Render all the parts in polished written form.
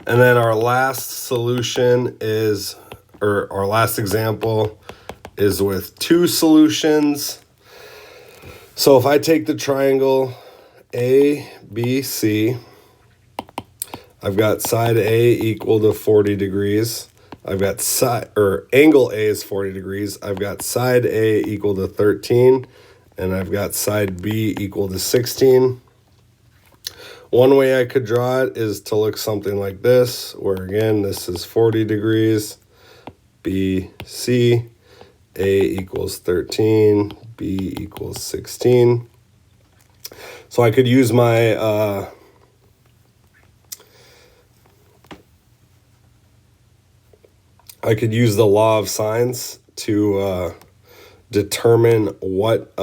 And then our last solution is, or our last example is with two solutions. So if I take the triangle A, B, C, I've got side A equal to 40 degrees. I've got side, or angle A is 40 degrees. I've got side A equal to 13, and I've got side B equal to 16. One way I could draw it is to look something like this, where again, this is 40 degrees, B, C, A equals 13, B equals 16. So I could use my I could use the law of sines to determine what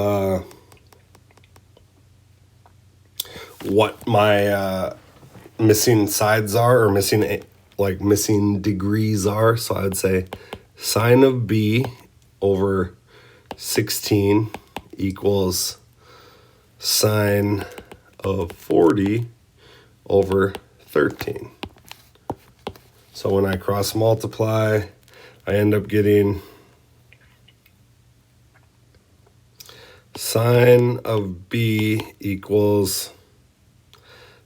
my missing sides are, or missing degrees are. So I would say sine of B over 16 equals sine of 40 over 13. So when I cross multiply, I end up getting sine of B equals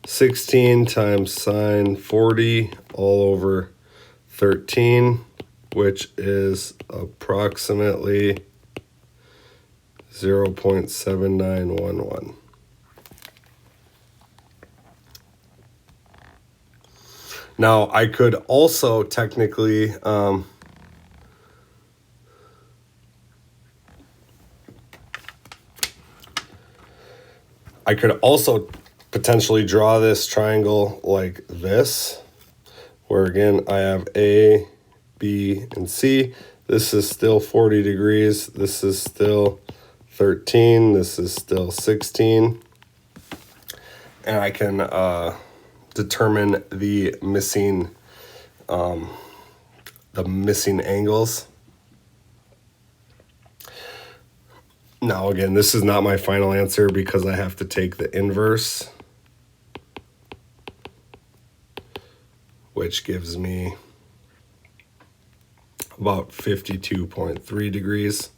16 times sine 40 all over 13, which is approximately 0.7911. Now, I could also technically potentially draw this triangle like this, where again I have A, B, and C. This is still 40 degrees. This is still 13. This is still 16. And I can determine the missing angles. Now again, this is not my final answer because I have to take the inverse, which gives me about 52.3 degrees.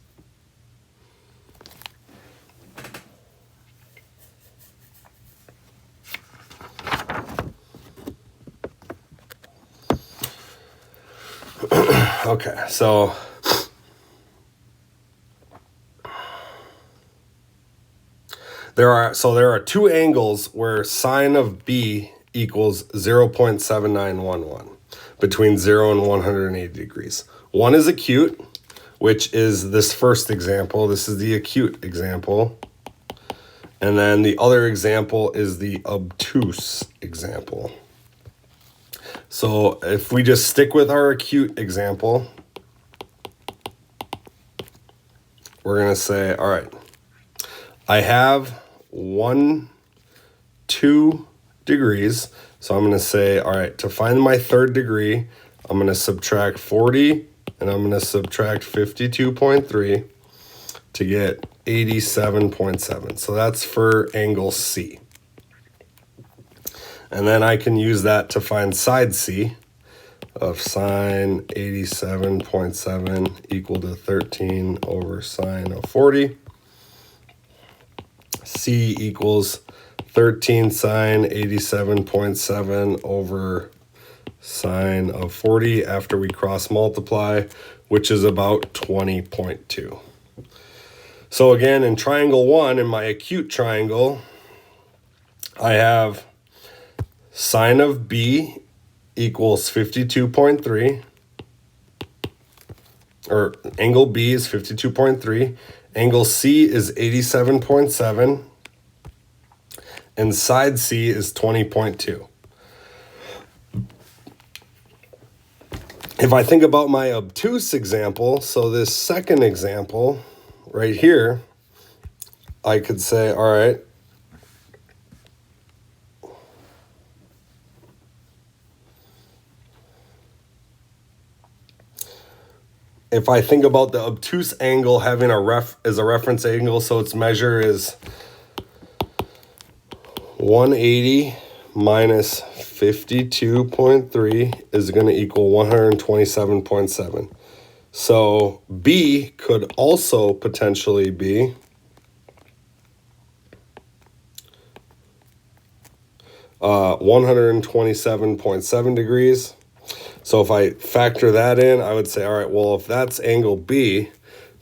Okay, so there are two angles where sine of B equals 0.7911 between 0 and 180 degrees. One is acute, which is this first example. This is the acute example. And then the other example is the obtuse example. So if we just stick with our acute example, we're going to say, all right, I have 2 degrees. So I'm going to say, all right, to find my third degree, I'm going to subtract 40 and I'm going to subtract 52.3 to get 87.7. So that's for angle C. And then I can use that to find side C of sine 87.7 equal to 13 over sine of 40. C equals 13 sine 87.7 over sine of 40 after we cross multiply, which is about 20.2. So again, in triangle 1, in my acute triangle, I have sine of B equals 52.3, or angle B is 52.3, angle C is 87.7, and side C is 20.2. If I think about my obtuse example, so this second example right here, I could say, all right, if I think about the obtuse angle having as a reference angle, so its measure is 180 minus 52.3 is going to equal 127.7. So B could also potentially be 127.7 degrees. So if I factor that in, I would say, all right, well, if that's angle B,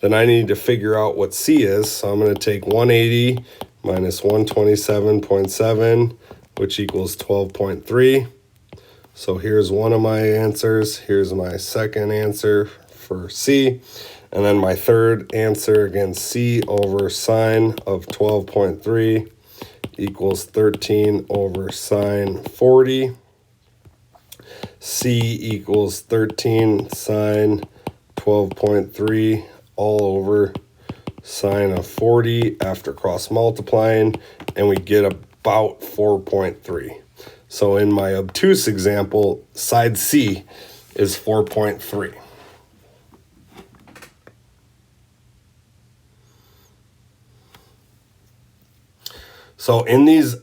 then I need to figure out what C is. So I'm going to take 180 minus 127.7, which equals 12.3. So here's one of my answers. Here's my second answer for C. And then my third answer, again, C over sine of 12.3 equals 13 over sine 40. C equals 13 sine 12.3 all over sine of 40 after cross multiplying, and we get about 4.3. So in my obtuse example, side C is 4.3. So in these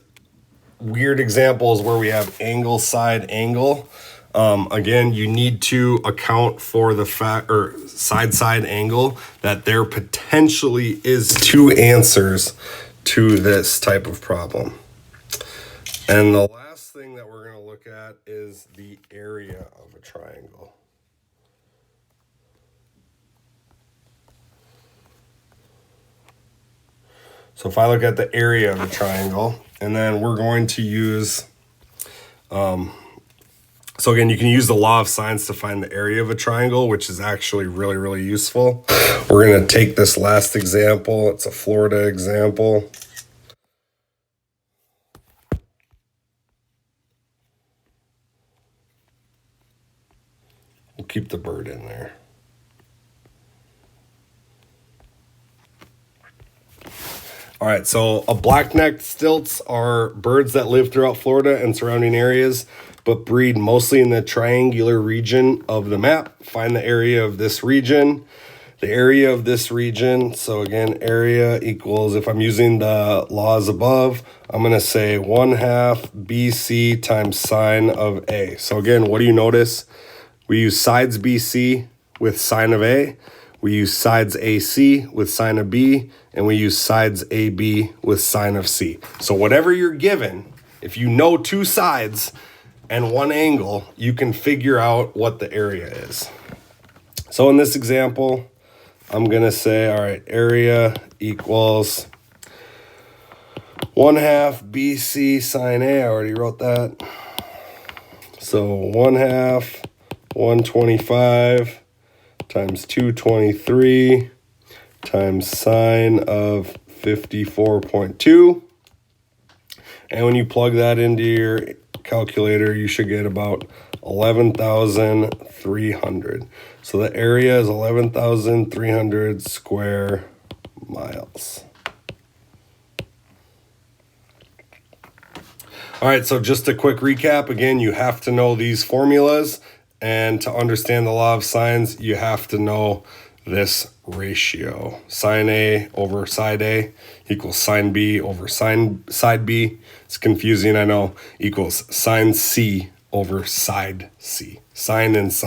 weird examples where we have angle, side, angle, again, you need to account for the fact, or side angle, that there potentially is two answers to this type of problem. And the last thing that we're going to look at is the area of a triangle. So if I look at the area of a triangle, and then we're going to use, so again, you can use the law of sines to find the area of a triangle, which is actually really, really useful. We're going to take this last example. It's a Florida example. We'll keep the bird in there. All right, so a black-necked stilts are birds that live throughout Florida and surrounding areas, but breed mostly in the triangular region of the map. Find the area of this region. The area of this region, so again, area equals, if I'm using the laws above, I'm going to say 1/2 BC times sine of A. So again, what do you notice? We use sides BC with sine of A. We use sides AC with sine of B, and we use sides AB with sine of C. So whatever you're given, if you know two sides and one angle, you can figure out what the area is. So in this example, I'm going to say, all right, area equals 1/2 BC sine A. I already wrote that. So 1/2 125 times 223 times sine of 54.2. And when you plug that into your calculator, you should get about 11,300. So the area is 11,300 square miles. All right, so just a quick recap. Again, you have to know these formulas, and to understand the law of sines, you have to know this ratio. Sine A over side A equals sine B over side B. It's confusing, I know. Equals sine C over side C. Sine and sine.